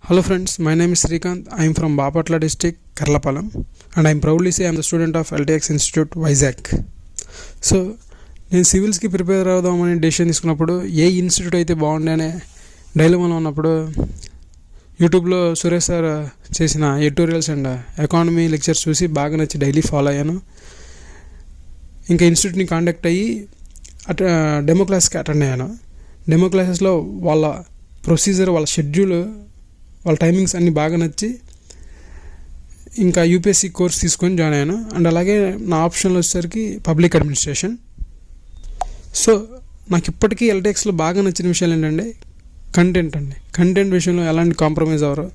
Hello friends, my name is Srikanth. I am from Bapatla district, Karlapalam, and I am proudly say I am the student of LTX Institute, Vizag. So, నేను సివిల్స్కి prepare అవుదామని decision తీసుకున్నప్పుడు ఏ institute అయితే బాగుండే అనే డైలమాలో ఉన్నప్పుడు యూట్యూబ్లో Suresh sir చేసిన ఎడిటోరియల్స్ అండ్ ఎకానమీ లెక్చర్స్ చూసి బాగా నచ్చి డైలీ ఫాలో అయ్యాను. ఇంకా ఇన్స్టిట్యూట్ని కాంటాక్ట్ అయ్యి డెమో క్లాస్కి అటెండ్ అయ్యాను. డెమో క్లాసెస్లో వాళ్ళ ప్రొసీజర్, వాళ్ళ షెడ్యూల్, వాళ్ళ టైమింగ్స్ అన్నీ బాగా నచ్చి ఇంకా యూపీఎస్సీ కోర్స్ తీసుకొని జాయిన్ అయ్యాను. అండ్ అలాగే నా ఆప్షన్లో వచ్చేసరికి పబ్లిక్ అడ్మినిస్ట్రేషన్. సో నాకు ఇప్పటికీ ఎల్టీఎక్స్లో బాగా నచ్చిన విషయాలు ఏంటంటే కంటెంట్ విషయంలో ఎలాంటి కాంప్రమైజ్ అవ్వరు.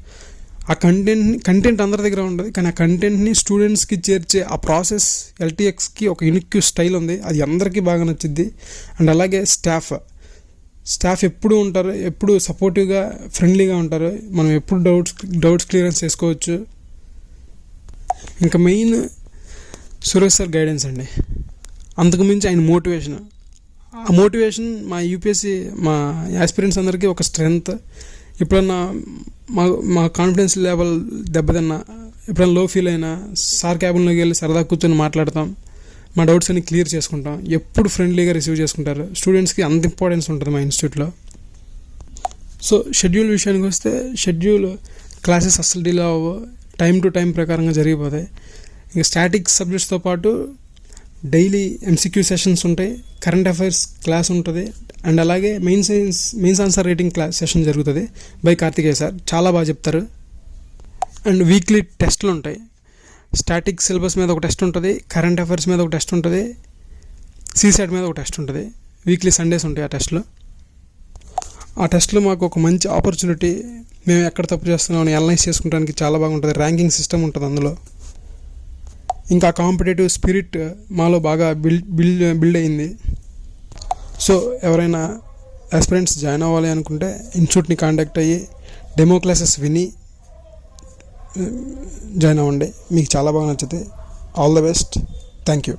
ఆ కంటెంట్ అందరి దగ్గర ఉండదు, కానీ ఆ కంటెంట్ని స్టూడెంట్స్కి చేర్చే ఆ ప్రాసెస్ ఎల్టీఎక్స్కి ఒక యూనిక్ స్టైల్ ఉంది, అది అందరికీ బాగా నచ్చుద్ది. అండ్ అలాగే స్టాఫ్ ఎప్పుడు ఉంటారు, ఎప్పుడు సపోర్టివ్గా ఫ్రెండ్లీగా ఉంటారు, మనం ఎప్పుడు డౌట్స్ క్లియరెన్స్ చేసుకోవచ్చు. ఇంకా మెయిన్ సురేష్ సార్ గైడెన్స్ అండి, అంతకుమించి ఆయన మోటివేషన్. ఆ మోటివేషన్ మా యూపీఎస్సీ, మా యాస్పిరెంట్స్ అందరికీ ఒక స్ట్రెంగ్త్. ఎప్పుడన్నా మా కాన్ఫిడెన్స్ లెవెల్ దెబ్బతిన్నా, ఎప్పుడైనా లో ఫీల్ అయినా సార్ క్యాబిన్లోకి వెళ్ళి సరదా కూర్చొని మాట్లాడతాం, మా డౌట్స్ అన్ని క్లియర్ చేసుకుంటాం. ఎప్పుడు ఫ్రెండ్లీగా రిసీవ్ చేసుకుంటారు. స్టూడెంట్స్కి అంత ఇంపార్టెన్స్ ఉంటుంది మా ఇన్స్టిట్యూట్లో. సో షెడ్యూల్ విషయానికి వస్తే, షెడ్యూల్ క్లాసెస్ అస్సలు డిలే అవ్వవు, టైం టు టైం ప్రకారంగా జరిగిపోతాయి. ఇంకా స్టాటిక్ సబ్జెక్ట్స్తో పాటు డైలీ ఎంసీక్యూ సెషన్స్ ఉంటాయి, కరెంట్ అఫైర్స్ క్లాస్ ఉంటుంది, అండ్ అలాగే mains answer writing class session జరుగుతుంది బై కార్తికేయ సార్. చాలా బాగా చెప్తారు. అండ్ వీక్లీ టెస్ట్లు ఉంటాయి. స్టాటిక్ సిలబస్ మీద ఒక టెస్ట్ ఉంటుంది, కరెంట్ అఫైర్స్ మీద ఒక టెస్ట్ ఉంటుంది, సీసెట్ మీద ఒక టెస్ట్ ఉంటుంది. వీక్లీ సండేస్ ఉంటాయి ఆ టెస్ట్లో. ఆ టెస్ట్లో మాకు ఒక మంచి ఆపర్చునిటీ, మేము ఎక్కడ తప్పు చేస్తున్నామని అనలైజ్ చేసుకోవడానికి చాలా బాగుంటుంది. ర్యాంకింగ్ సిస్టమ్ ఉంటుంది అందులో. ఇంకా కాంపిటేటివ్ స్పిరిట్ మాలో బాగా బిల్డ్ అయింది. సో ఎవరైనా ఆస్పిరెంట్స్ జాయిన్ అవ్వాలి అనుకుంటే ఇన్స్టిట్యూట్ని కాంటాక్ట్ అయ్యి డెమో క్లాసెస్ విని జాయిన్ అవ్వండి, మీకు చాలా బాగా నచ్చుతాయి. All the best. Thank you.